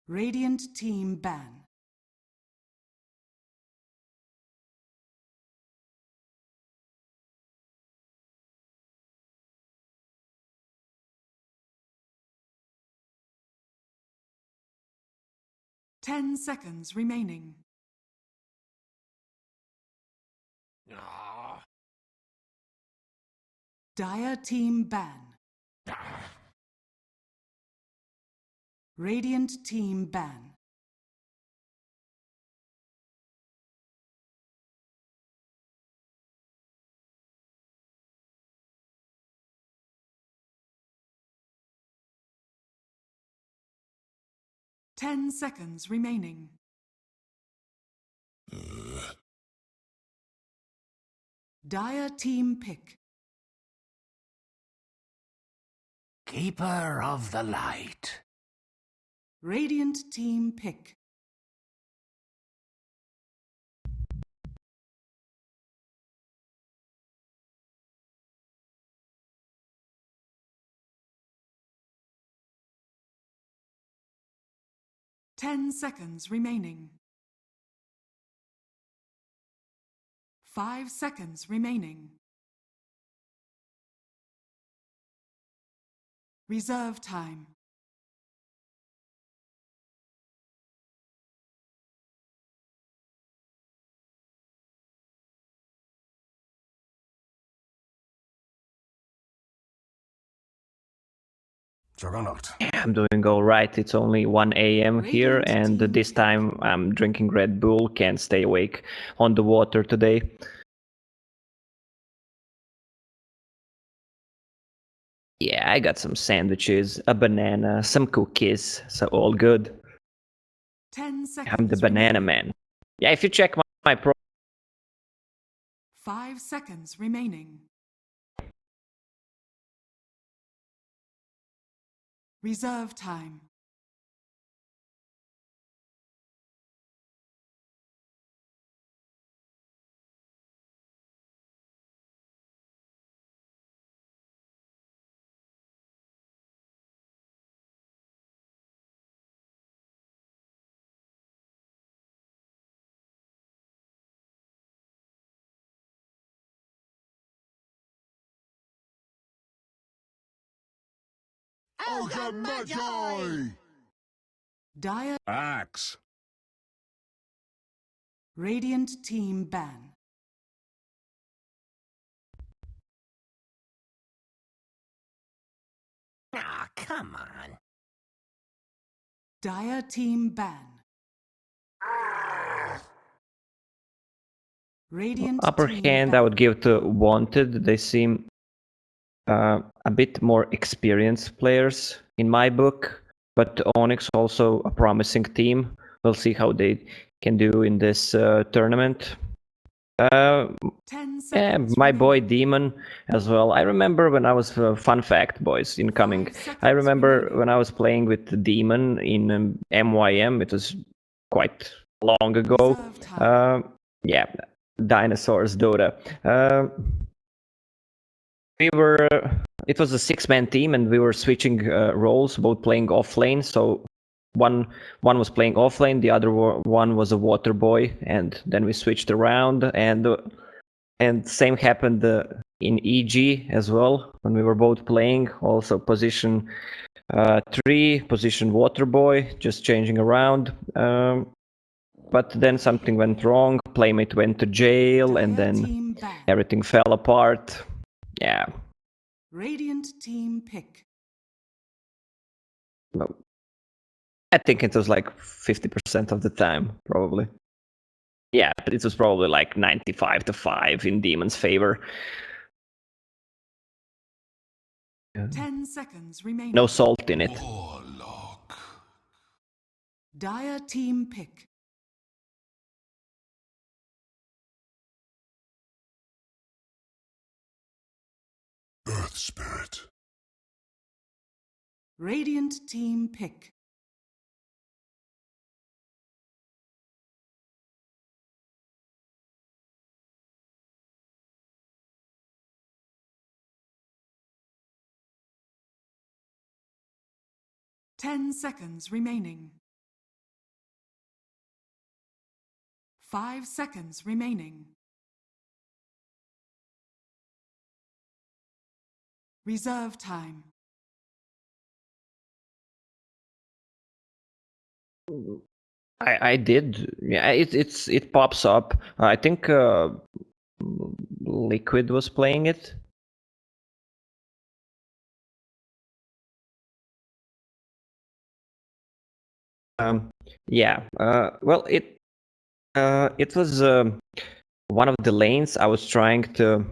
Radiant team ban. Ten seconds remaining. Dire team ban. Radiant team ban. Ten seconds remaining. Dire team pick. Keeper of the light. Radiant team pick. Ten seconds remaining. 5 seconds remaining. Reserve time. Juggernaut. I'm doing all right. It's only 1 a.m. here, Radiant and team this pick. time I'm drinking Red Bull. Can't stay awake on the water today. Yeah, I got some sandwiches, a banana, some cookies, so all good. 10 seconds. I'm the banana man. Yeah, if you check my pro. 5 seconds remaining. Reserve time. Ogre Magi! Dire. Axe. Radiant team ban. Ah, come on. Dire team ban. Radiant Upper team hand, ban. I would give to Wanted. They seem a bit more experienced players in my book, but Onyx also a promising team. We'll see how they can do in this tournament. 10 Yeah, seconds my remaining. boy Demon as well. I remember when I was fun fact, boys, incoming. 5 seconds I remember remaining. when I was playing with Demon in MYM. It was quite long ago. Reserve time. Yeah, dinosaurs, Dota. We were. It was a 6-man team, and we were switching roles, both playing off lane. So one was playing off lane, the other one was a water boy, and then we switched around. And same happened in EG as well when we were both playing. Also position 3, position water boy, just changing around. But then something went wrong. Playmate went to jail, and Dire then team ban. everything fell apart. Yeah. Radiant team pick. I think it was like 50% of the time, probably. Yeah, but it was probably like 95-5 in Demon's favor. 10 seconds remaining. No salt in it. Warlock. Dire team pick. Earth Spirit. Radiant team pick. 10 seconds remaining. 5 seconds remaining. Reserve time. I did. Yeah, it pops up. I think Liquid was playing it. Yeah. Well, it was one of the lanes I was trying to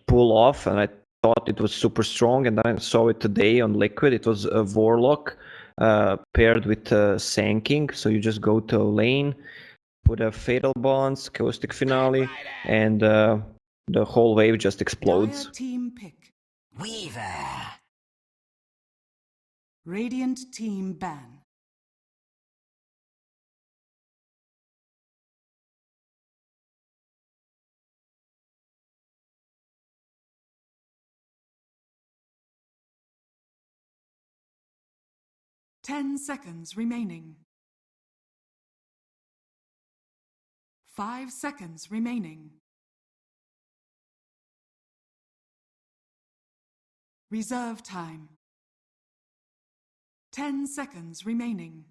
pull off, and I thought it was super strong. And then I saw it today on Liquid. It was a Warlock paired with Sanking. So you just go to a lane, put a Fatal Bonds, Caustic Finale, and the whole wave just explodes. Dire team pick. Weaver. Radiant team ban. Ten seconds remaining. 5 seconds remaining. Reserve time. 10 seconds remaining.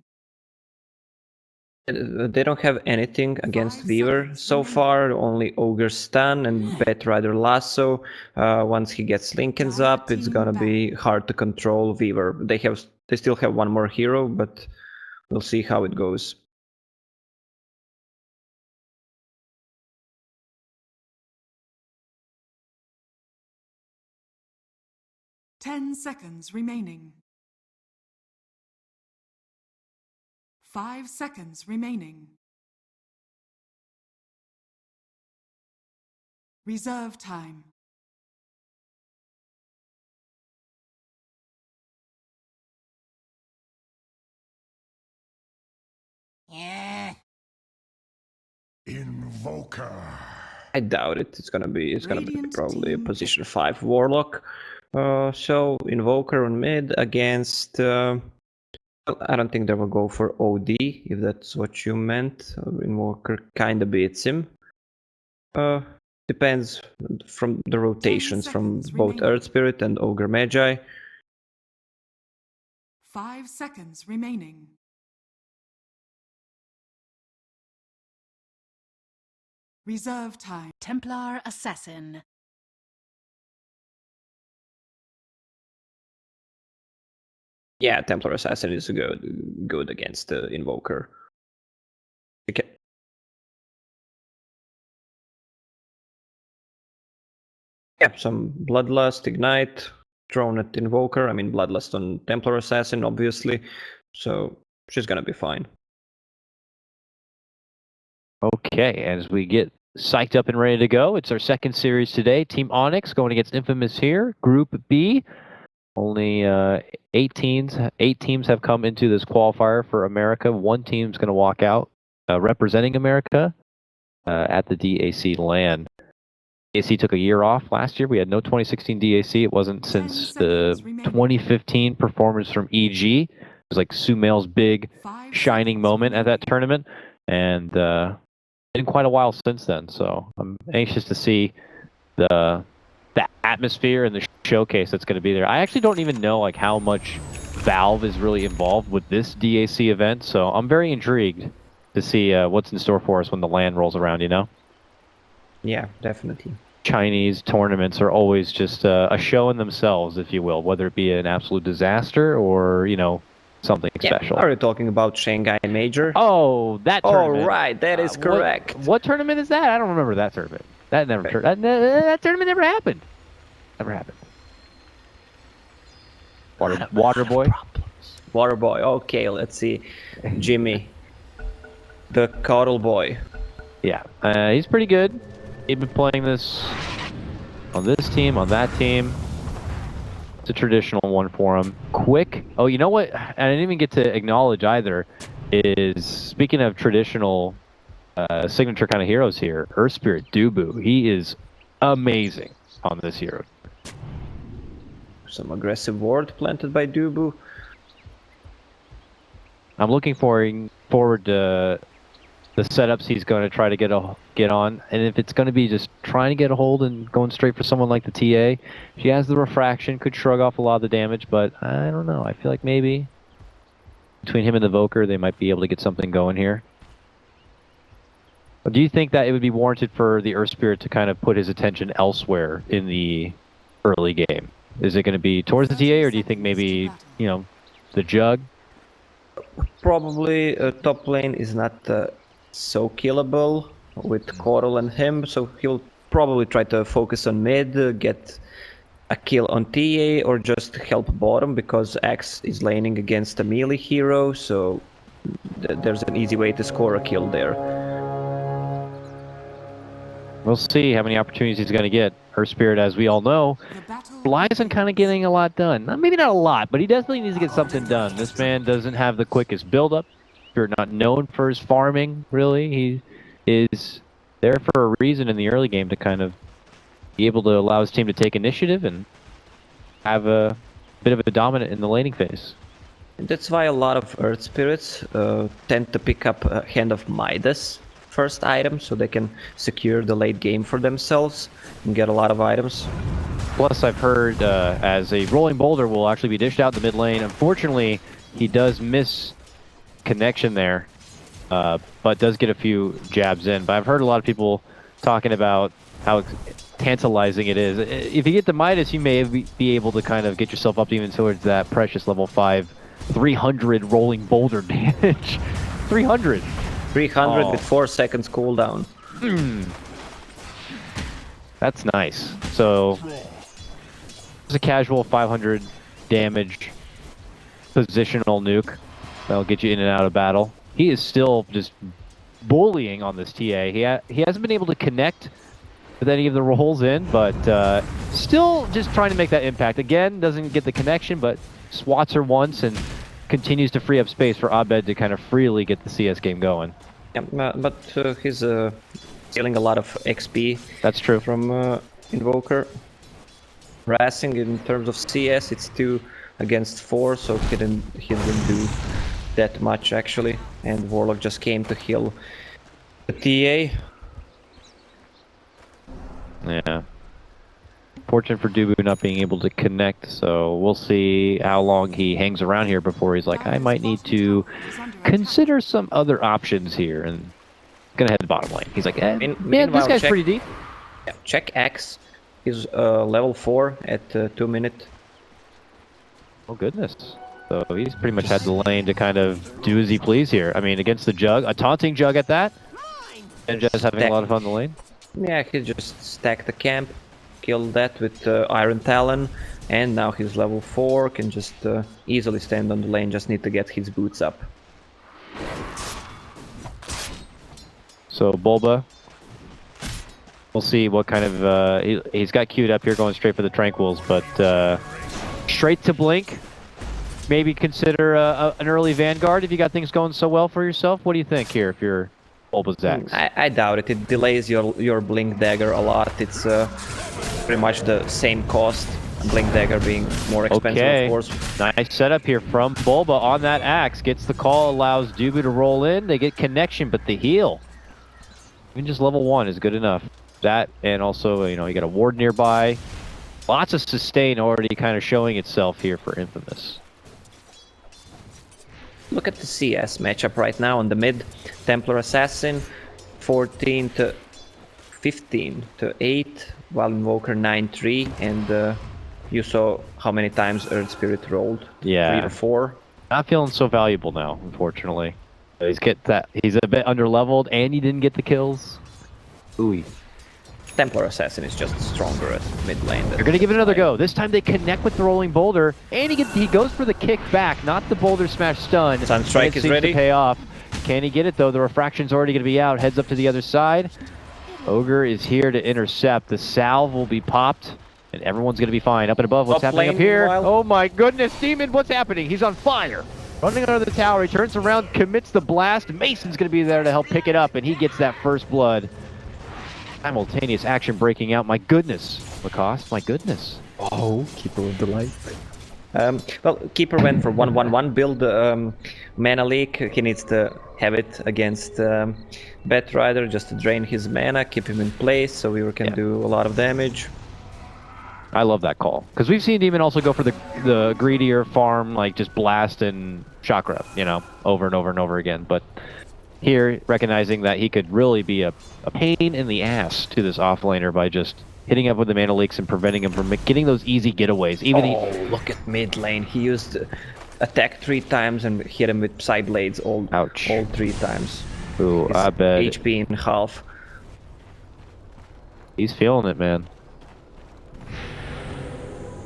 They don't have anything against 5 Weaver seconds so remaining. far, only Ogre Stun and Batrider Lasso. Once he gets Lincolns Dire up, it's team gonna back. be hard to control Weaver. They still have one more hero, but we'll see how it goes. Ten seconds remaining. 5 seconds remaining. Reserve time. Yeah. Invoker. I doubt it. It's gonna be Radiant probably a team position 5 Warlock. So Invoker on mid against. Well, I don't think they will go for OD if that's what you meant. Invoker kinda beats him. Depends from the rotations from seconds both remaining. Earth Spirit and Ogre Magi. 5 seconds remaining. Reserve time. Templar Assassin. Yeah, Templar Assassin is good against the Invoker. Okay. Yeah, some Bloodlust, Ignite, thrown at Invoker. I mean, Bloodlust on Templar Assassin, obviously. So she's gonna be fine. Okay, as we get psyched up and ready to go, it's our second series today. Team Onyx going against Infamous here. Group B. Only 8 teams have come into this qualifier for America. One team's going to walk out representing America at the DAC LAN. DAC took a year off last year. We had no 2016 DAC. It wasn't since the seconds remaining. 2015 performance from EG. It was like Sumail's big 5 shining seconds moment at that remaining. tournament. And been quite a while since then. So I'm anxious to see the atmosphere and the showcase that's going to be there. I actually don't even know like how much Valve is really involved with this DAC event, so I'm very intrigued to see what's in store for us when the LAN rolls around, you know? Yeah, definitely. Chinese tournaments are always just a show in themselves, if you will, whether it be an absolute disaster or, you know, something special. Are you talking about Shanghai Major? Oh, that tournament. Oh, right, that is correct. What tournament is that? I don't remember that tournament. That tournament never happened. Never happened. Water boy. Water Boy. Okay, let's see. Jimmy, the Cuddle Boy. Yeah, he's pretty good. He's been playing this on this team, on that team. It's a traditional one for him. Quick. Oh, you know what? I didn't even get to acknowledge either. Is speaking of traditional signature kind of heroes here, Earth Spirit Dubu. He is amazing on this hero. Some aggressive ward planted by Dubu. I'm looking forward to the setups he's going to try to get on, and if it's going to be just trying to get a hold and going straight for someone like the TA, she has the refraction, could shrug off a lot of the damage, but I don't know. I feel like maybe between him and the Voker, they might be able to get something going here. But do you think that it would be warranted for the Earth Spirit to kind of put his attention elsewhere in the early game? Is it going to be towards the TA, or do you think maybe, you know, the Jug? Probably top lane is not so killable with Coral and him, so he'll probably try to focus on mid, get a kill on TA, or just help bottom, because Axe is laning against a melee hero, so there's an easy way to score a kill there. We'll see how many opportunities he's going to get. Earth Spirit, as we all know, relies on kind of getting a lot done. Maybe not a lot, but he definitely needs to get something done. This man doesn't have the quickest build-up. You're not known for his farming, really. He is there for a reason in the early game to kind of be able to allow his team to take initiative and have a bit of a dominant in the laning phase. That's why a lot of Earth Spirits tend to pick up a Hand of Midas first item, so they can secure the late game for themselves and get a lot of items. Plus, I've heard as a Rolling Boulder will actually be dished out in the mid lane. Unfortunately, he does miss connection there, but does get a few jabs in. But I've heard a lot of people talking about how tantalizing it is. If you get the Midas, you may be able to kind of get yourself up even towards that precious level 5, 300 Rolling Boulder damage. 300! 300 with 4 seconds cooldown. That's nice. So, it's a casual 500 damage positional nuke. That'll get you in and out of battle. He is still just bullying on this TA. He hasn't been able to connect with any of the rolls in, but still just trying to make that impact. Again, doesn't get the connection, but swats her once and continues to free up space for Abed to kind of freely get the CS game going. Yeah, but he's stealing a lot of XP. That's true. From Invoker. Harassing in terms of CS, it's 2 against 4, so he didn't do that much actually. And Warlock just came to heal the TA. Yeah. Fortunate for Dubu not being able to connect, so we'll see how long he hangs around here before he's like, I might need to consider some other options here, and gonna head to bottom lane. He's like, man, this guy's pretty deep. Yeah, check X. He's level 4 at 2 minutes. Oh goodness. So he's pretty much had the lane to kind of do as he please here. I mean, against the Jug, a taunting Jug at that, and just having a lot of fun in the lane. Yeah, he just stacked the camp, killed that with Iron Talon, and now he's level 4, can just easily stand on the lane, just need to get his boots up. So Bulba, we'll see what kind of, he's got queued up here going straight for the Tranquils, but straight to Blink. Maybe consider an early Vanguard if you got things going so well for yourself. What do you think here if you're Bulba's Axe? I doubt it. It delays your Blink Dagger a lot. It's pretty much the same cost. Blink Dagger being more expensive, of course. Nice setup here from Bulba on that Axe. Gets the call, allows Dubu to roll in. They get connection, but the heal, even just level 1 is good enough. That, and also, you know, you got a ward nearby. Lots of sustain already kind of showing itself here for Infamous. Look at the CS matchup right now on the mid. Templar Assassin 14 to 15 to 8, while Invoker 9-3, and you saw how many times Earth Spirit rolled. Yeah. 3 to 4. Not feeling so valuable now, unfortunately. He's a bit underleveled, and he didn't get the kills. Ooh. Templar Assassin is just stronger at mid lane. They're going to give it another go. This time they connect with the Rolling Boulder, and he goes for the kick back, not the Boulder Smash stun. Sunstrike is ready. To pay off. Can he get it, though? The Refraction's already going to be out. Heads up to the other side. Ogre is here to intercept. The salve will be popped, and everyone's going to be fine. Up and above, what's happening up here? Oh my goodness, Demon, what's happening? He's on fire. Running under the tower, he turns around, commits the blast. Mason's going to be there to help pick it up, and he gets that first blood. Simultaneous action breaking out. My goodness, Lacoste, my goodness. Oh, Keeper of the Light. Well, Keeper went for 1-1-1 build mana leak. He needs to have it against Batrider just to drain his mana, keep him in place so we can do a lot of damage. I love that call. Because we've seen Demon also go for the greedier farm, like just blast and chakra, you know, over and over and over again. But here, recognizing that he could really be a pain in the ass to this offlaner by just hitting up with the mana leaks and preventing him from getting those easy getaways. Look at mid lane. He used attack 3 times and hit him with Psy Blades all 3 times. Ooh, His I bet. HP in half. He's feeling it, man.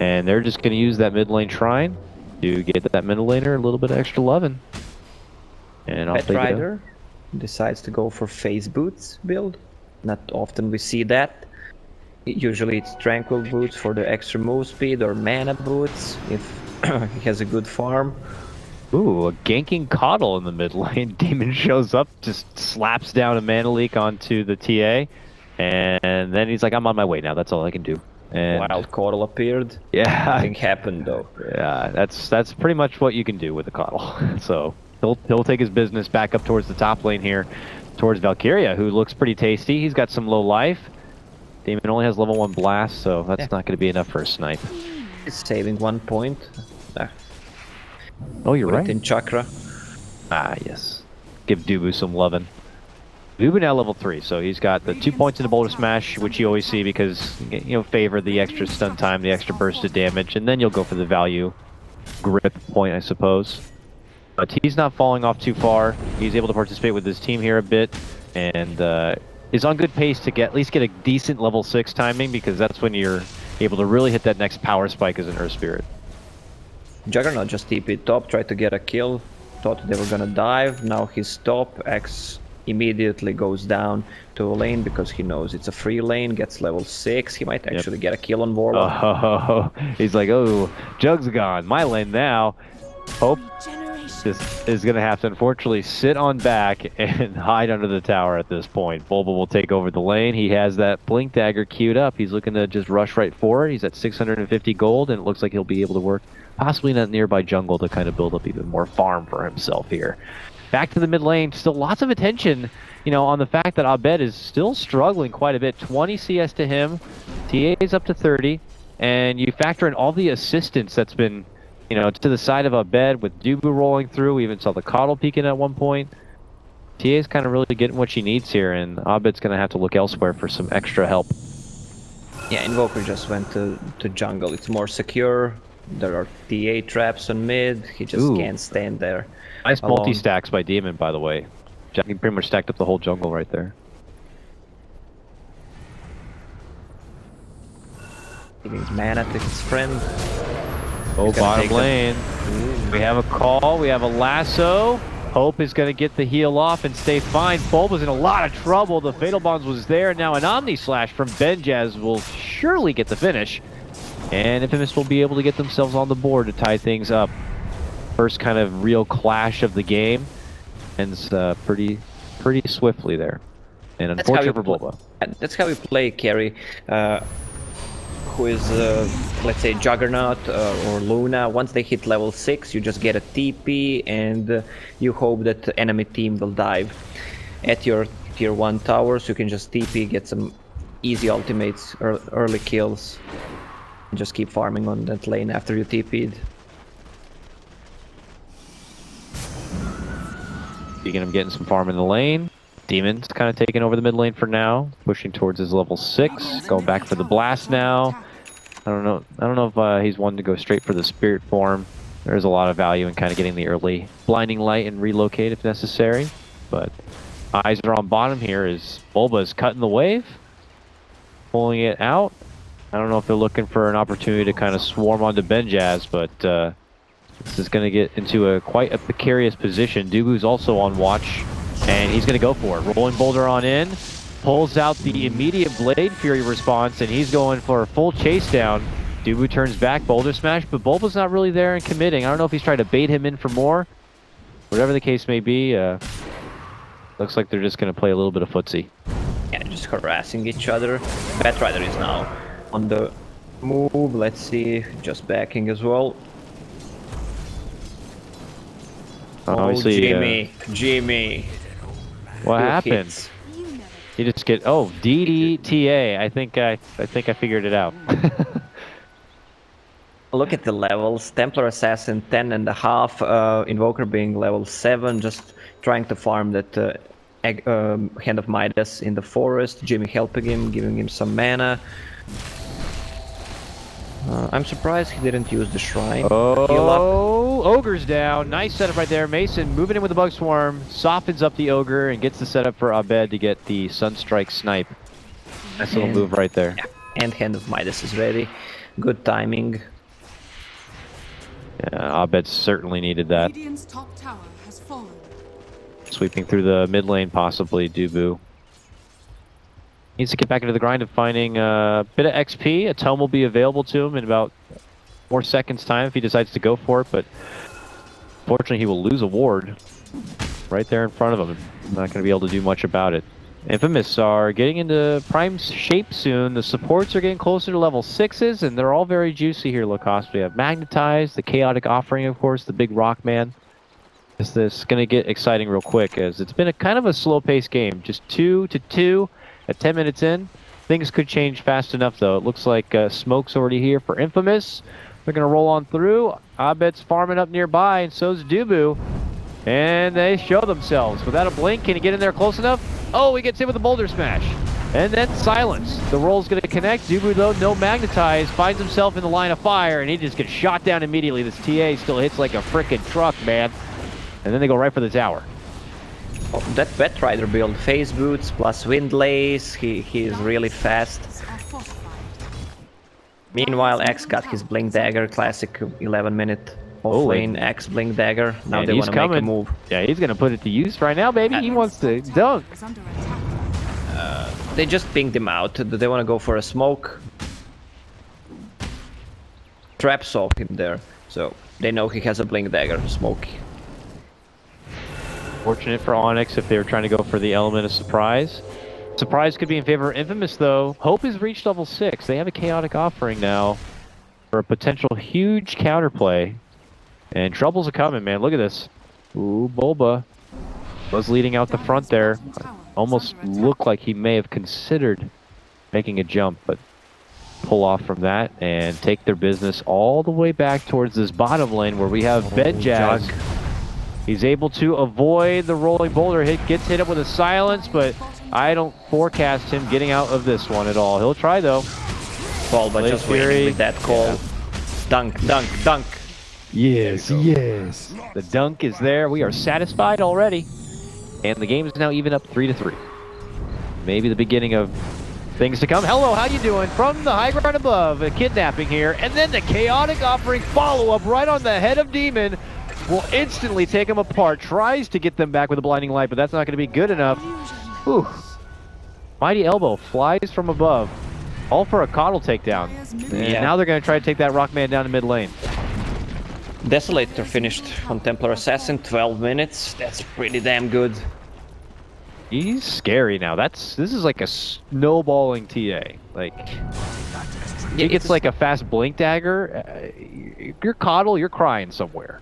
And they're just going to use that mid lane shrine to get that middle laner a little bit of extra loving. And I'll take it. Batrider decides to go for phase boots build. Not often we see that. Usually it's tranquil boots for the extra move speed or mana boots if he has a good farm. Ooh, a ganking coddle in the mid lane. Demon shows up, just slaps down a mana leak onto the TA, and then he's like, I'm on my way now, that's all I can do. And Wild Coddle appeared. yeah, Nothing happened though. yeah, that's pretty much what you can do with a coddle. So he'll take his business back up towards the top lane here, towards Valkyria, who looks pretty tasty. He's got some low life. Demon only has level 1 blast, so that's not going to be enough for a snipe. He's saving 1 point. Oh, you're Put right. it in Chakra. Ah, yes. Give Dubu some lovin'. Dubu now level 3, so he's got the 2 points in the Boulder Smash, which you always see because, you know, favor the extra stun time, the extra burst of damage, and then you'll go for the value grip point, I suppose. But he's not falling off too far. He's able to participate with his team here a bit, and is on good pace to at least get a decent level 6 timing, because that's when you're able to really hit that next power spike as an Earth Spirit. Juggernaut just TP'd top, tried to get a kill, thought they were gonna dive, now his top, X immediately goes down to a lane because he knows it's a free lane, gets level 6, he might actually get a kill on Warlock. Oh, he's like, oh, Jug's gone, my lane now. Hope this is going to have to unfortunately sit on back and hide under the tower at this point. Bulba will take over the lane. He has that Blink Dagger queued up. He's looking to just rush right for it. He's at 650 gold, and it looks like he'll be able to work possibly in that nearby jungle to kind of build up even more farm for himself here. Back to the mid lane, still lots of attention, you know, on the fact that Abed is still struggling quite a bit. 20 CS to him, TA is up to 30, and you factor in all the assistance that's been, you know, to the side of Abed with Dubu rolling through. We even saw the Coddle peeking at one point. TA is kind of really getting what she needs here, and Abed's going to have to look elsewhere for some extra help. Yeah, Invoker just went to jungle. It's more secure. There are TA traps on mid. He just can't stand there. Nice alone. multi-stacks by Demon, by the way. He pretty much stacked up the whole jungle right there. Giving mana to his friend. Oh, bottom lane. We have a call. We have a lasso. Hope is going to get the heal off and stay fine. Bulba's in a lot of trouble. The Fatal Bonds was there. Now an Omni Slash from Benjaz will surely get the finish. And Infamous will be able to get themselves on the board to tie things up. First kind of real clash of the game. Ends pretty swiftly there. And unfortunate for Bulba. That's how we play carry. Who is, let's say, Juggernaut or Luna. Once they hit level 6, you just get a TP and you hope that the enemy team will dive. At your tier 1 towers, you can just TP, get some easy ultimates, early kills, and just keep farming on that lane after you TP'd. Speaking of getting some farm in the lane, Demon's kind of taking over the mid lane for now, pushing towards his level 6, going back for the blast now. I don't know if he's one to go straight for the spirit form. There's a lot of value in kind of getting the early blinding light and relocate if necessary. But eyes are on bottom here as Bulba is cutting the wave, pulling it out. I don't know if they're looking for an opportunity to kind of swarm onto Benjaz, but this is going to get into quite a precarious position. Dubu's also on watch. And he's going to go for it. Rolling Boulder on in. Pulls out the immediate Blade Fury response, and he's going for a full chase down. Dubu turns back, Boulder Smash, but Bulba's not really there and committing. I don't know if he's trying to bait him in for more. Whatever the case may be, looks like they're just going to play a little bit of footsie. Yeah, just harassing each other. Batrider is now on the move. Let's see, just backing as well. Obviously, Jimmy. what Two happened? hits. You just get DDTA. I think I figured it out. Look at the levels. Templar Assassin 10.5, Invoker being level 7, just trying to farm that Hand of Midas in the forest. Jimmy helping him, giving him some mana. I'm surprised he didn't use the shrine. Heal up. Oh, Ogre's down. Nice setup right there. Mason moving in with the Bug Swarm, softens up the Ogre, and gets the setup for Abed to get the Sunstrike Snipe. Nice little move right there. Yeah. And Hand of Midas is ready. Good timing. Yeah, Abed certainly needed that. Radiant's top tower has fallen. Sweeping through the mid lane, possibly, Dubu. Needs to get back into the grind of finding a bit of XP. A tome will be available to him in about 4 seconds time if he decides to go for it, but fortunately he will lose a ward right there in front of him. Not going to be able to do much about it. Infamous are getting into prime shape soon. The supports are getting closer to level 6s, and they're all very juicy here, Lacoste. We have Magnetize, the Chaotic Offering, of course, the big Rock Man. This is going to get exciting real quick, as it's been a kind of a slow-paced game. Just 2-2 at 10 minutes in. Things could change fast enough, though. It looks like Smoke's already here for Infamous. They're going to roll on through. Abed's farming up nearby, and so's Dubu. And they show themselves. Without a blink, can he get in there close enough? Oh, he gets hit with a boulder smash. And then silence. The roll's going to connect. Dubu, though, no magnetize. Finds himself in the line of fire, and he just gets shot down immediately. This TA still hits like a frickin' truck, man. And then they go right for the tower. Oh, that Batrider build, Phase Boots plus Windlace, he is really fast. Are fortified. Meanwhile, X got his Blink Dagger, classic 11-minute offlane X Blink Dagger. Now And they he's want to make a coming. move. Yeah, he's going to put it to use right now, baby. He wants to dunk. Is under attack. They just pinged him out. They want to go for a smoke. Trap saw him there, so they know he has a Blink Dagger. Smoke. Fortunate for Onyx if they were trying to go for the element of surprise. Surprise could be in favor of Infamous, though. Hope has reached level 6. They have a Chaotic Offering now for a potential huge counterplay. And troubles are coming, man. Look at this. Ooh, Bulba was leading out the front there. Almost looked like he may have considered making a jump, but pull off from that and take their business all the way back towards this bottom lane where we have Bedjaz. He's able to avoid the rolling boulder hit, gets hit up with a silence, but I don't forecast him getting out of this one at all. He'll try, though. Ball, but just waiting with that call. Yeah. Dunk, dunk, dunk. Yes, yes. The dunk is there. We are satisfied already. And the game is now even up 3-3. Maybe the beginning of things to come. Hello, how you doing? From the high ground above, a kidnapping here. And then the Chaotic Offering follow-up right on the head of Demon. Will instantly take them apart. Tries to get them back with a blinding light, but that's not going to be good enough. Whew. Mighty Elbow flies from above. All for a coddle takedown. And now they're going to try to take that Rockman down to mid lane. Desolator finished on Templar Assassin, 12 minutes. That's pretty damn good. He's scary now. This is like a snowballing TA. Like, he gets like a fast blink dagger. You're coddle, you're crying somewhere.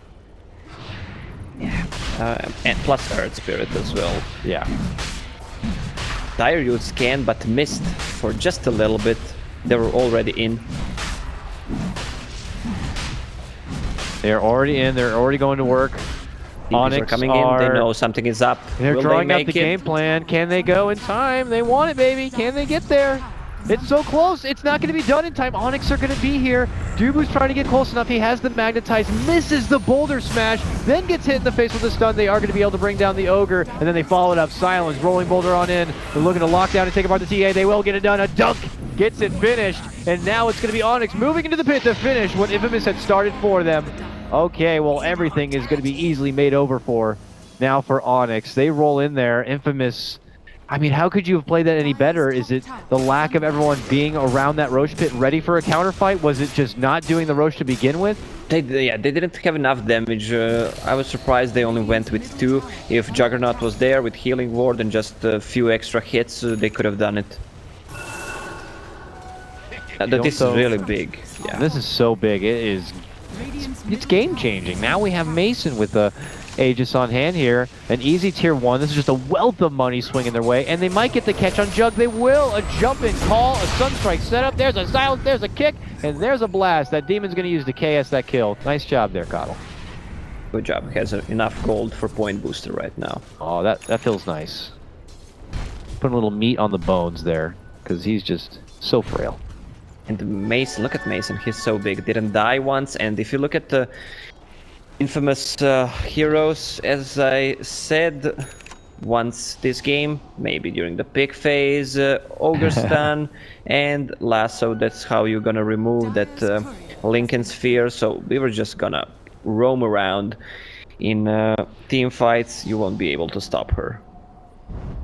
And plus Earth Spirit as well. Yeah. Dire used can, but missed for just a little bit. They were already in. They're already in. They're already going to work. Onyx are coming in. They know something is up. They're Will drawing they out make the game plan. Can they go in time? They want it, baby. Can they get there? It's so close. It's not going to be done in time. Onyx are going to be here. Dubu's trying to get close enough. He has the magnetize, misses the boulder smash, then gets hit in the face with a stun. They are going to be able to bring down the Ogre, and then they follow it up. Silence, rolling boulder on in. They're looking to lock down and take apart the TA. They will get it done. A dunk gets it finished, and now it's going to be Onyx moving into the pit to finish what Infamous had started for them. Okay, well, everything is going to be easily made over for now for Onyx. They roll in there. Infamous, I mean, how could you have played that any better? Is it the lack of everyone being around that Roche pit ready for a counterfight? Was it just not doing the Roche to begin with? They didn't have enough damage. I was surprised they only went with 2. If Juggernaut was there with Healing Ward and just a few extra hits, they could have done it. This is really big. Yeah. This is so big. It is it's game changing. Now we have Mason with the Aegis on hand here. An easy tier 1. This is just a wealth of money swinging their way, and they might get the catch on Jug. They will. A jump in call, a Sunstrike setup. There's a silence, there's a kick, and there's a blast. That Demon's going to use to KS that kill. Nice job there, Coddle. Good job. He has enough gold for point booster right now. Oh, that feels nice. Put a little meat on the bones there, because he's just so frail. And Mason, look at Mason. He's so big. Didn't die once. And if you look at the infamous heroes, as I said once this game, maybe during the pick phase, Ogre Stun and Lasso, that's how you're gonna remove that Lincoln Sphere. So we were just gonna roam around in team fights. You won't be able to stop her.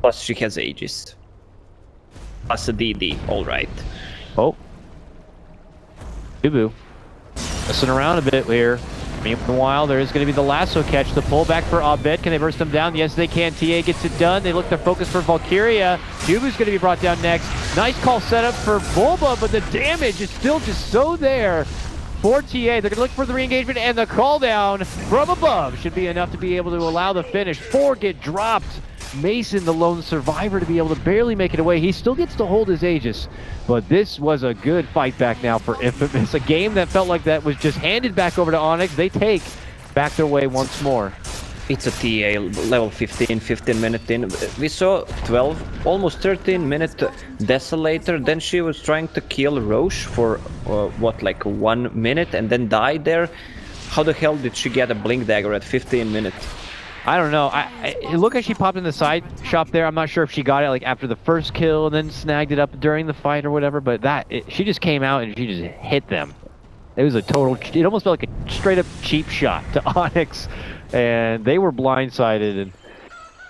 Plus she has Aegis. Plus a DD, alright. Oh. Boo-boo. Messing around a bit here. Meanwhile, there is going to be the lasso catch, the pullback for Abed. Can they burst them down? Yes, they can. TA gets it done. They look their focus for Valkyria. Dubu's going to be brought down next. Nice call set up for Bulba, but the damage is still just so there for TA. They're going to look for the re-engagement, and the call down from above should be enough to be able to allow the finish. 4 get dropped. Mason, the lone survivor, to be able to barely make it away. He still gets to hold his Aegis, but this was a good fight back now for Infamous. A game that felt like that was just handed back over to Onyx. They take back their way once more. It's a TA level 15 minute in. We saw 12, almost 13 minute Desolator. Then she was trying to kill Roche for what, like 1 minute, and then died there. How the hell did she get a Blink Dagger at 15 minutes? I don't know. It looked like she popped in the side shop there. I'm not sure if she got it like after the first kill and then snagged it up during the fight or whatever, but she just came out and she just hit them. It was a total, it almost felt like a straight up cheap shot to Onyx, and they were blindsided, and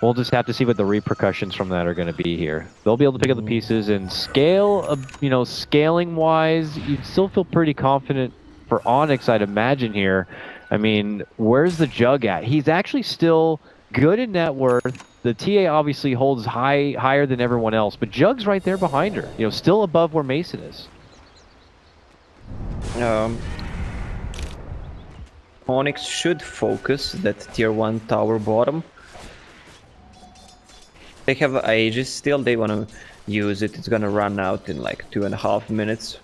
we'll just have to see what the repercussions from that are going to be here. They'll be able to pick up the pieces and scale, scaling wise, you'd still feel pretty confident for Onyx, I'd imagine here. I mean, where's the Jug at? He's actually still good in net worth. The TA obviously holds higher than everyone else, but Jug's right there behind her. Still above where Mason is. Onyx should focus that tier 1 tower bottom. They have Aegis still. They want to use it. It's gonna run out in like 2.5 minutes.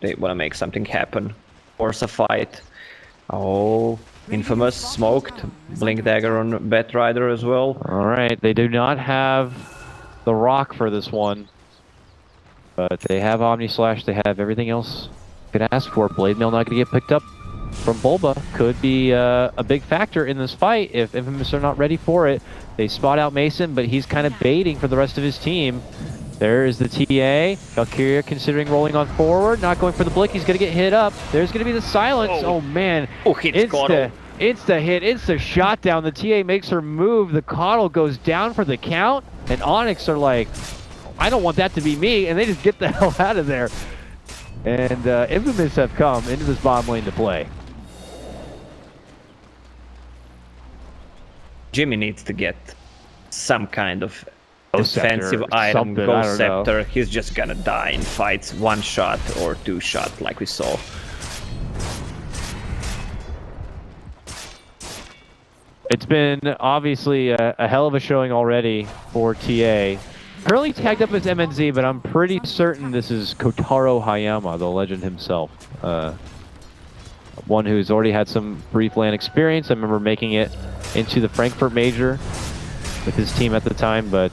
They want to make something happen. Force a fight. Oh, Infamous smoked. Blink Dagger on Batrider as well. Alright, they do not have the rock for this one. But they have Omni Slash, they have everything else you could ask for. Blade Mail not going to get picked up from Bulba. Could be a big factor in this fight if Infamous are not ready for it. They spot out Mason, but he's kind of baiting for the rest of his team. There is the TA. Valkyria considering rolling on forward, not going for the blick. He's going to get hit up. There's going to be the silence. Oh man. Oh, hits Coddle. It's the hit. It's the shot down. The TA makes her move. The Coddle goes down for the count. And Onyx are like, I don't want that to be me. And they just get the hell out of there. And Infamous have come into this bottom lane to play. Jimmy needs to get some kind of defensive Scepter, item, something, Ghost Scepter. He's just gonna die in fights, 1 shot or 2 shot like we saw. It's been obviously a hell of a showing already for TA. Currently tagged up as MNZ, but I'm pretty certain this is Kotaro Hayama, the legend himself. One who's already had some brief LAN experience. I remember making it into the Frankfurt Major with his team at the time, but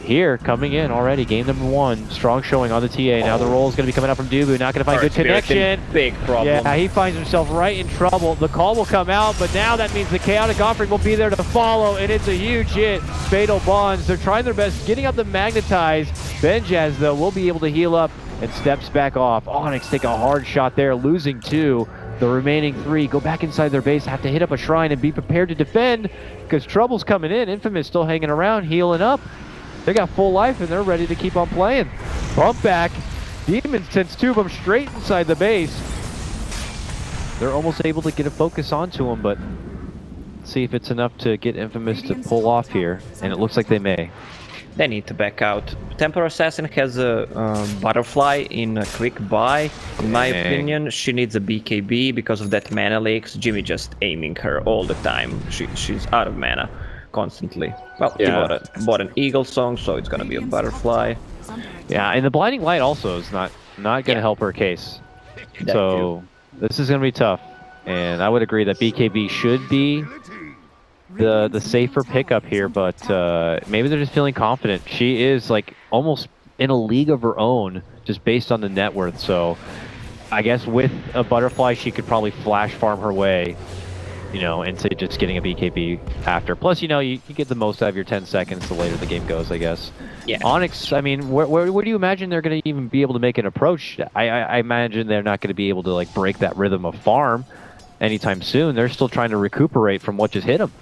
here, coming in already, game number 1, strong showing on the TA. Now the roll is going to be coming up from Dubu, not going to find good connection. Big problem. Yeah, he finds himself right in trouble. The call will come out, but now that means the Chaotic Offering will be there to follow, and it's a huge hit. Fatal Bonds, they're trying their best, getting up the Magnetize. Benjaz, though, will be able to heal up and steps back off. Onyx take a hard shot there, losing 2. The remaining 3 go back inside their base, have to hit up a shrine and be prepared to defend because trouble's coming in. Infamous still hanging around, healing up. They got full life and they're ready to keep on playing. Bump back. Demons sends 2 of them straight inside the base. They're almost able to get a focus onto them, but see if it's enough to get Infamous to pull off here, and it looks like they may. They need to back out. Templar Assassin has a butterfly in a quick buy. In my Dang. opinion, she needs a BKB because of that mana leaks. Jimmy just aiming her all the time. She's out of mana constantly. Well, he Yeah. bought an Eagle Song, so it's gonna be a butterfly. Is under attack. Yeah, and the blinding light also is not going to Yeah. help her case. That So this is going to be tough, and I would agree that BKB should be the safer pickup here, but maybe they're just feeling confident. She is like almost in a league of her own, just based on the net worth. So I guess with a butterfly, she could probably flash farm her way, you know, into just getting a BKB after. Plus, you know, you get the most out of your 10 seconds the later the game goes, I guess. Yeah. Onyx, I mean, where do you imagine they're going to even be able to make an approach? I imagine they're not going to be able to like break that rhythm of farm anytime soon. They're still trying to recuperate from what just hit them.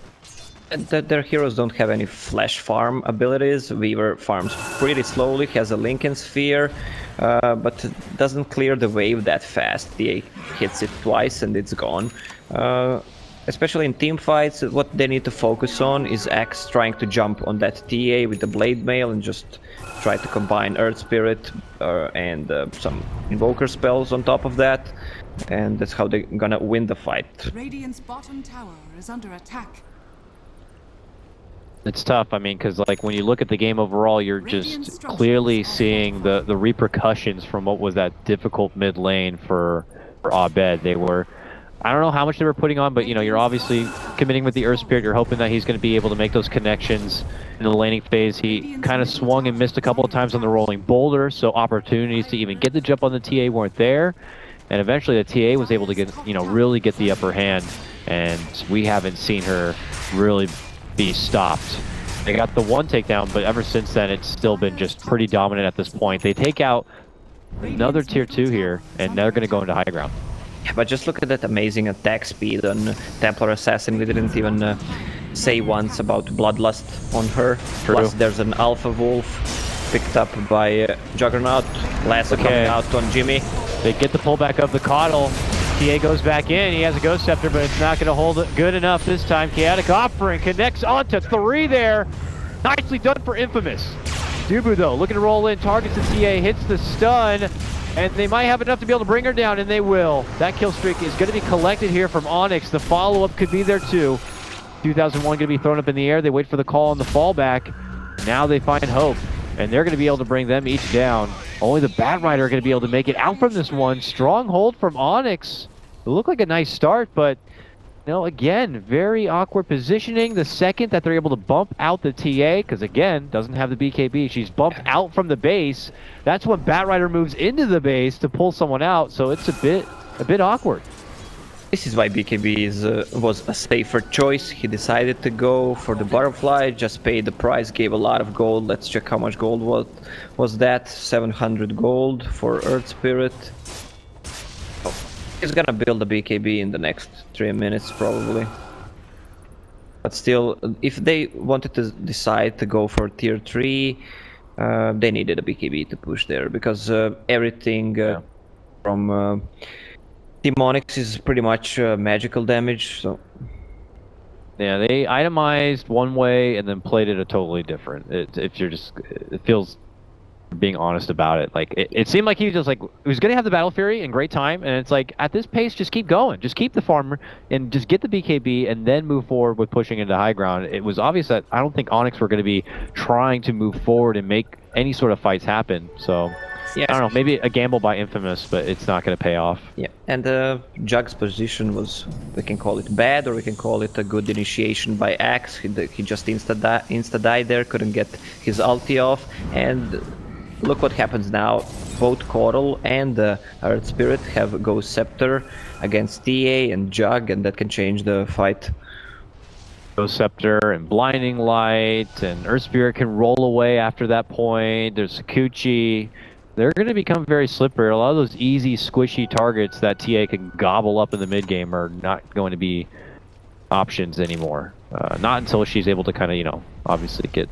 Their heroes don't have any flash farm abilities. Weaver farms pretty slowly, has a Lincoln Sphere, but doesn't clear the wave that fast. DA hits it twice and it's gone. Especially in team fights, what they need to focus on is Axe trying to jump on that TA with the Blade Mail and just try to combine Earth Spirit and some Invoker spells on top of that. And that's how they're gonna win the fight. Radiant's bottom tower is under attack. It's tough, I mean, because like when you look at the game overall, you're just clearly seeing the repercussions from what was that difficult mid lane for Abed. They were, I don't know how much they were putting on, but you know, you're obviously committing with the Earth Spirit. You're hoping that he's going to be able to make those connections in the laning phase. He kind of swung and missed a couple of times on the rolling boulder, so opportunities to even get the jump on the TA weren't there. And eventually the TA was able to get, you know, really get the upper hand, and we haven't seen her really be stopped. They got the one takedown, but ever since then it's still been just pretty dominant at this point. They take out another tier 2 here, and they're going to go into high ground. Yeah, but just look at that amazing attack speed on Templar Assassin. We didn't even say once about Bloodlust on her. True. Plus there's an Alpha Wolf picked up by Juggernaut. Lasso coming out on Jimmy. They get the pullback of the Coddle. TA goes back in. He has a Ghost Scepter, but it's not going to hold it good enough this time. Chaotic Offering connects onto 3 there. Nicely done for Infamous. Dubu, though, looking to roll in, targets the TA, hits the stun, and they might have enough to be able to bring her down, and they will. That kill streak is going to be collected here from Onyx. The follow-up could be there, too. 2001 going to be thrown up in the air. They wait for the call on the fallback. Now they find hope, and they're going to be able to bring them each down. Only the Bat Rider are going to be able to make it out from this one. Strong hold from Onyx. It looked like a nice start, but, you know, again, very awkward positioning. The second that they're able to bump out the TA, because, again, doesn't have the BKB. She's bumped out from the base. That's when Bat Rider moves into the base to pull someone out, so it's a bit awkward. This is why BKB was a safer choice. He decided to go for the butterfly, just paid the price, gave a lot of gold. Let's check how much gold was that. 700 gold for Earth Spirit. He's gonna build a BKB in the next 3 minutes probably. But still, if they wanted to decide to go for tier 3, they needed a BKB to push there, because everything from Team Onyx is pretty much magical damage, so... Yeah, they itemized one way and then played it a totally different. It feels, being honest about it, like it seemed like he was just like, he was gonna have the Battle Fury in great time, and it's like, at this pace, just keep going, just keep the farmer and just get the BKB and then move forward with pushing into high ground. It was obvious that I don't think Onyx were going to be trying to move forward and make any sort of fights happen, so yeah, I don't know, maybe a gamble by Infamous, but it's not going to pay off. Yeah, and Jug's position was, we can call it bad, or we can call it a good initiation by Axe. He just insta-died there, couldn't get his ulti off, and look what happens now. Both Coral and Earth Spirit have Ghost Scepter against TA and Jug, and that can change the fight. Ghost Scepter and Blinding Light, and Earth Spirit can roll away after that point. There's Sakuchi. They're going to become very slippery. A lot of those easy, squishy targets that TA can gobble up in the mid game are not going to be options anymore. Not until she's able to kind of, you know, obviously get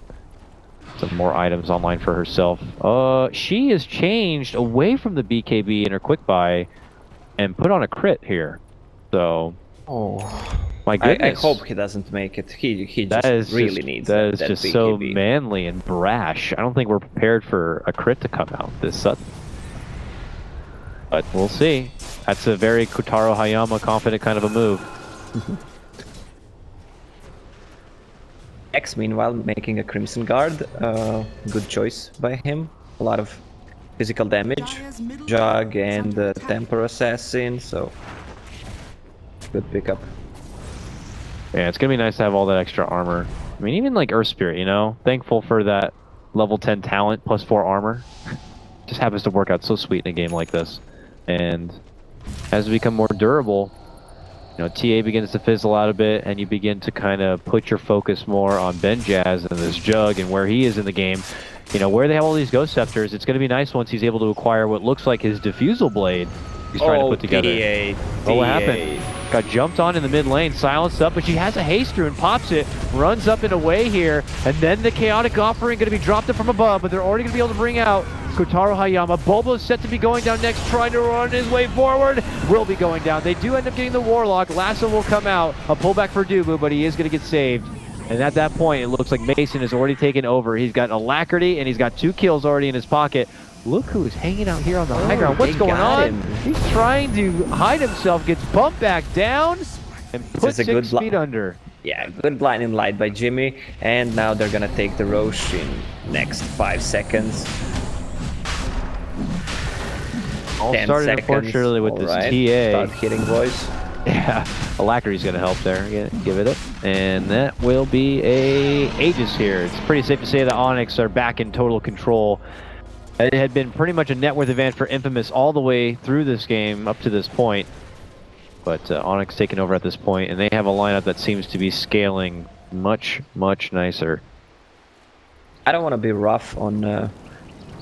some more items online for herself. She has changed away from the BKB in her quick buy and put on a crit here. So My I goodness. hope he doesn't make it. He That just is really just, needs that is that just big so EV. manly and brash. I don't think we're prepared for a crit to come out this sudden. But we'll see. That's a very Kotaro Hayama confident kind of a move. X, meanwhile, making a Crimson Guard. Good choice by him. A lot of physical damage. Dire's middle Jug tower is and under attack. Temper Assassin, so good pickup. Yeah, it's gonna be nice to have all that extra armor. I mean, even like Earth Spirit, you know? Thankful for that level 10 talent plus 4 armor. Just happens to work out so sweet in a game like this. And as we become more durable, you know, TA begins to fizzle out a bit, and you begin to kind of put your focus more on Benjaz and this Jug and where he is in the game. You know, where they have all these Ghost Scepters, it's going to be nice once he's able to acquire what looks like his Diffusal Blade he's trying to put together. Oh, what happened? Got jumped on in the mid lane, silenced up, but she has a haste rune, pops it, runs up and away here, and then the Chaotic Offering going to be dropped in from above, but they're already going to be able to bring out Kotaro Hayama. Bobo's set to be going down next, trying to run his way forward. Will be going down. They do end up getting the Warlock. Lasso will come out. A pullback for Dubu, but he is going to get saved. And at that point, it looks like Mason has already taken over. He's got Alacrity, and he's got 2 kills already in his pocket. Look who is hanging out here on the high ground. What's they going got on? him. He's trying to hide himself, gets bumped back down, and put a good 6 feet under. Yeah, good blinding light by Jimmy, and now they're gonna take the Roche in next 5 seconds. All 10 started seconds. unfortunately with this Alright, TA. Start hitting boys. Yeah, Alacrity's gonna help there. Yeah, give it up. And that will be a Aegis here. It's pretty safe to say that Onyx are back in total control. It had been pretty much a net worth advantage for Infamous all the way through this game up to this point. But Onyx taking over at this point, and they have a lineup that seems to be scaling much, much nicer. I don't want to be rough on a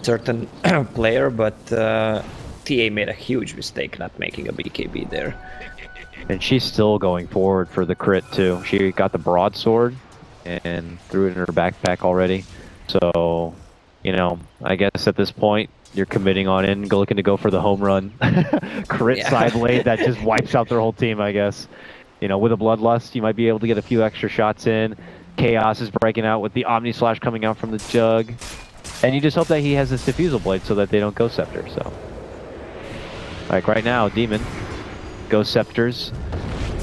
certain player, but TA made a huge mistake not making a BKB there. And she's still going forward for the crit too. She got the broadsword and threw it in her backpack already. So, you know, I guess at this point, you're committing on in, looking to go for the home run. Crit side blade that just wipes out their whole team, I guess. You know, with a Bloodlust, you might be able to get a few extra shots in. Chaos is breaking out with the Omni Slash coming out from the Jug. And you just hope that he has this Diffusal Blade so that they don't Ghost Scepter, so. Like right now, Demon, Ghost Scepters,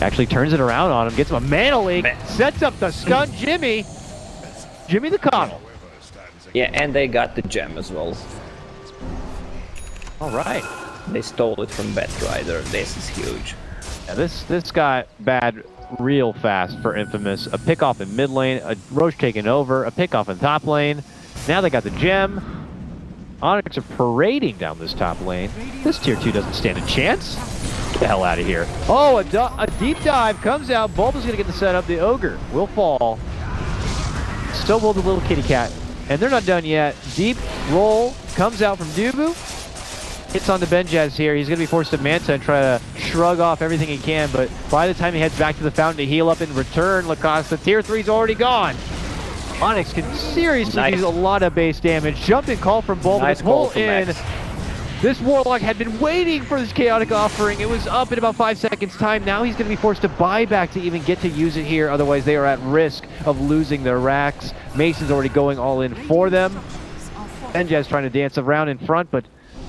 actually turns it around on him, gets him a Mana Leak, sets up the stun Jimmy. Jimmy the Coddle. Yeah, and they got the gem as well. All right. They stole it from Batrider. This is huge. Yeah, this got bad real fast for Infamous. A pick off in mid lane, a Roche taking over, a pick off in top lane. Now they got the gem. Onyx are parading down this top lane. This tier 2 doesn't stand a chance. Get the hell out of here. Oh, a deep dive comes out. Bulba's gonna get the setup. The Ogre will fall. So will the little kitty cat. And they're not done yet. Deep roll comes out from Dubu. Hits on the Benjaz here. He's going to be forced to Manta and try to shrug off everything he can, but by the time he heads back to the fountain to heal up in return, Lacoste, the tier 3's already gone. Onyx can seriously do a lot of base damage. Jumping call from Bulba Nice to pull call from in. Max. This Warlock had been waiting for this Chaotic Offering. It was up in about 5 seconds time. Now he's going to be forced to buy back to even get to use it here. Otherwise, they are at risk of losing their racks. Mason's already going all in for them. Benjaz trying to dance around in front, but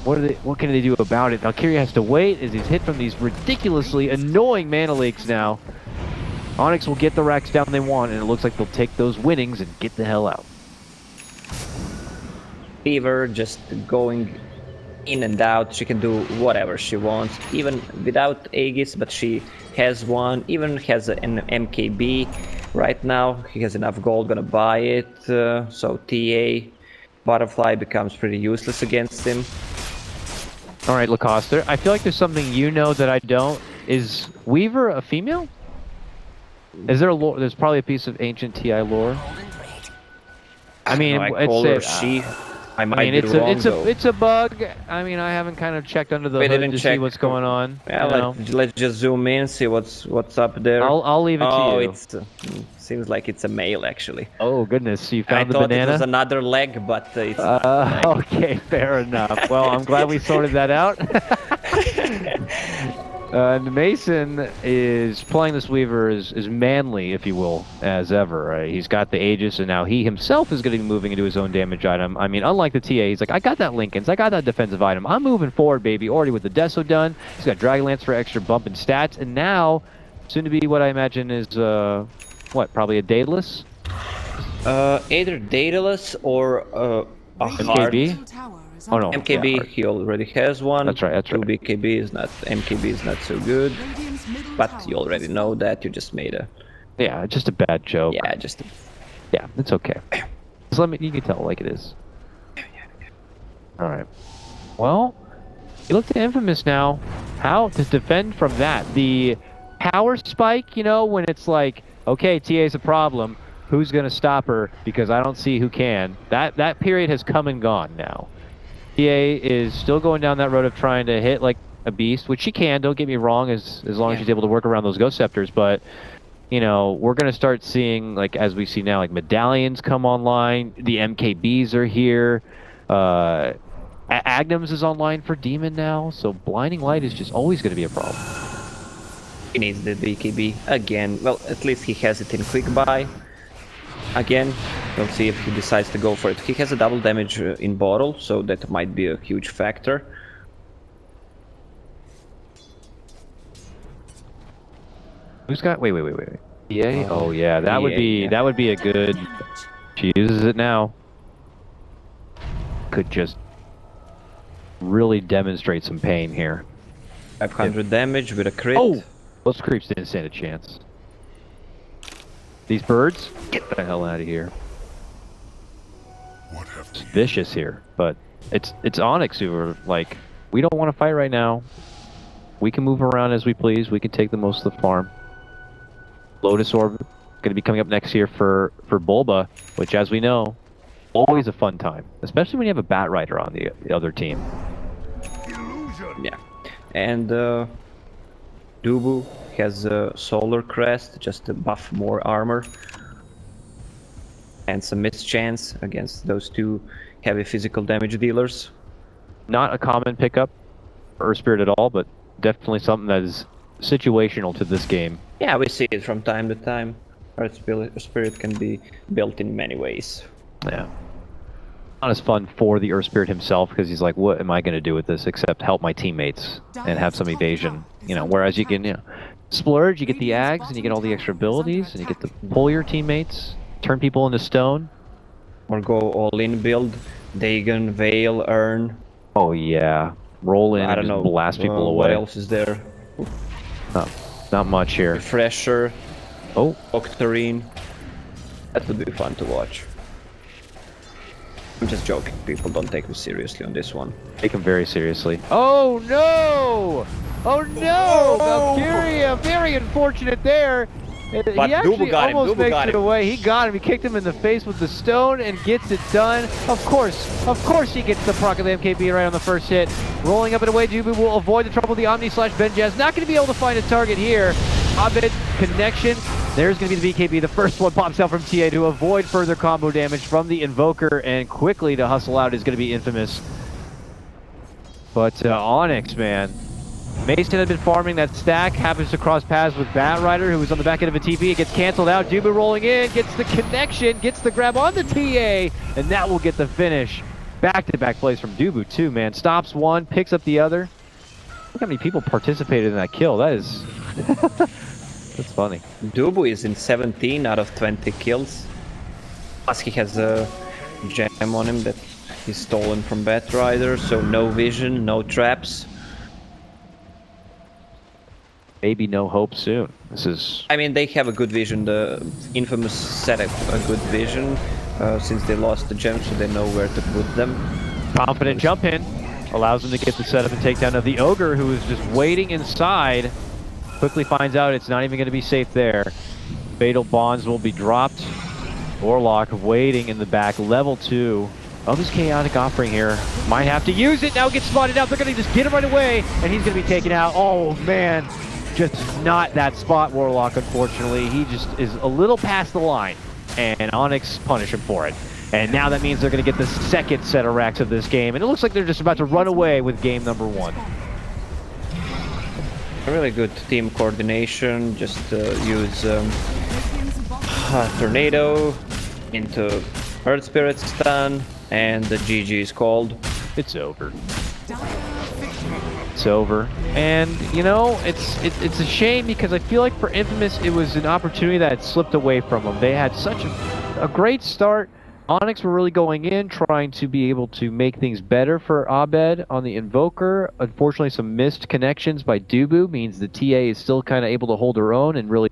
what can they do about it? Valkyria has to wait as he's hit from these ridiculously annoying Mana Leaks now. Onyx will get the racks down they want, and it looks like they'll take those winnings and get the hell out. Fever just going in and out. She can do whatever she wants, even without Aegis, but she has one, even has an MKB right now. He has enough gold, gonna buy it, so TA Butterfly becomes pretty useless against him. All right, Lacoste, I feel like there's something you know that I don't. Is Weaver a female? Is there a lore? There's probably a piece of ancient TI lore. I mean, I call her she. I might be wrong, though. it's a bug. I mean, I haven't kind of checked under the We hood didn't to see check. what's going on. Yeah, let's just zoom in, see what's up there. I'll leave it to Oh, you. it's seems like it's a male actually. Oh goodness, you I found the thought banana. it was another leg, but it's not a leg. Okay, fair enough. Well, I'm glad we sorted that out. Mason is playing this Weaver as manly, if you will, as ever. He's got the Aegis, and now he himself is going to be moving into his own damage item. I mean, unlike the TA, he's like, I got that Lincoln's, I got that defensive item. I'm moving forward, baby. Already with the Deso done. He's got Dragonlance for extra bump in stats, and now, soon to be what I imagine is, what, probably a Daedalus? Either Daedalus or a hard. MKB? Tower is Oh no. MKB, Yeah, he already has one. That's right, that's right. 2 BKB is not, MKB is not so good. Radiant's middle But tower you already is know that, you just made a... yeah, just a bad joke. Yeah, just... Yeah, it's okay. Just let me, you can tell it like it is. Alright. Well, you look to Infamous now. How to defend from that? The power spike, you know, when it's like, okay, TA's a problem. Who's going to stop her? Because I don't see who can. That period has come and gone now. TA is still going down that road of trying to hit like a beast, which she can, don't get me wrong, as long as she's able to work around those Ghost Scepters, but you know, we're going to start seeing, like, as we see now, like, medallions come online, the MKBs are here, Agnums is online for Demon now, so Blinding Light is just always going to be a problem. He needs the BKB again. Well, at least he has it in quick buy. Again, we'll see if he decides to go for it. He has a double damage in bottle, so that might be a huge factor. Who's got? Wait. Yeah. Oh yeah, that would be a good. She uses it now. Could just really demonstrate some pain here. 500 damage with a crit. Oh, those creeps didn't stand a chance. These birds, get the hell out of here. What have It's vicious here, but it's Onyx who are like, we don't want to fight right now. We can move around as we please. We can take the most of the farm. Lotus Orb going to be coming up next here for Bulba, which, as we know, always a fun time, especially when you have a Bat Rider on the other team. Yeah, and Dubu has a Solar Crest just to buff more armor and some mischance against those two heavy physical damage dealers. Not a common pickup for Earth Spirit at all, but definitely something that is situational to this game. Yeah, we see it from time to time. Earth Spirit can be built in many ways. Yeah. Not as fun for the Earth Spirit himself, because he's like, what am I going to do with this except help my teammates and have some evasion? You know, whereas you can, you know, splurge, you get the Ags, and you get all the extra abilities, and you get to pull your teammates, turn people into stone. Or go all in build, Dagon, Veil, Urn. Oh yeah. Roll in I don't and know. just blast people away. What else is there? Oh, not much here. Refresher, Oh, Octarine. That would be fun to watch. I'm just joking, people, don't take me seriously on this one. take him very seriously. Oh no! Oh no! Valkyria, very unfortunate there. But he actually Dubu got him, almost Dubu makes got it him. away. He got him. He kicked him in the face with the stone and gets it done. Of course he gets the proc of the MKB right on the first hit. Rolling up and away, Dubu will avoid the trouble of the Omni/Benjaz. Not going to be able to find a target here. Abed, connection. There's going to be the BKB. The first one pops out from TA to avoid further combo damage from the Invoker, and quickly to hustle out is going to be Infamous. But Onyx, man. Mason had been farming that stack, happens to cross paths with Bat Rider, who was on the back end of a TP. It gets canceled out. Dubu rolling in, gets the connection, gets the grab on the TA, and that will get the finish. Back-to-back plays from Dubu, too, man. Stops one, picks up the other. Look how many people participated in that kill. That is... That's funny. Dubu is in 17 out of 20 kills. Plus he has a gem on him that he's stolen from Bat Rider, so no vision, no traps. Maybe no hope soon. This is... I mean, they have a good vision. The Infamous set up a good vision since they lost the gem, so they know where to put them. Confident jump in. Allows them to get the setup and takedown of the Ogre, who is just waiting inside. Quickly finds out it's not even going to be safe there. Fatal Bonds will be dropped. Warlock waiting in the back. Level 2 of his Chaotic Offering here. Might have to use it. Now gets spotted out. They're going to just get him right away, and he's going to be taken out. Oh, man. Just not that spot, Warlock, unfortunately. He just is a little past the line, and Onyx punish him for it. And now that means they're going to get the second set of racks of this game, and it looks like they're just about to run away with game number 1. really good team coordination. Just use Radiant's bottom Tornado into Earth Spirit stun, and the GG is called. It's over. dire victory. It's over. And, you know, it's a shame because I feel like for Infamous, it was an opportunity that had slipped away from them. They had such a great start. Onyx were really going in, trying to be able to make things better for Abed on the Invoker. Unfortunately, some missed connections by Dubu means the TA is still kind of able to hold her own and really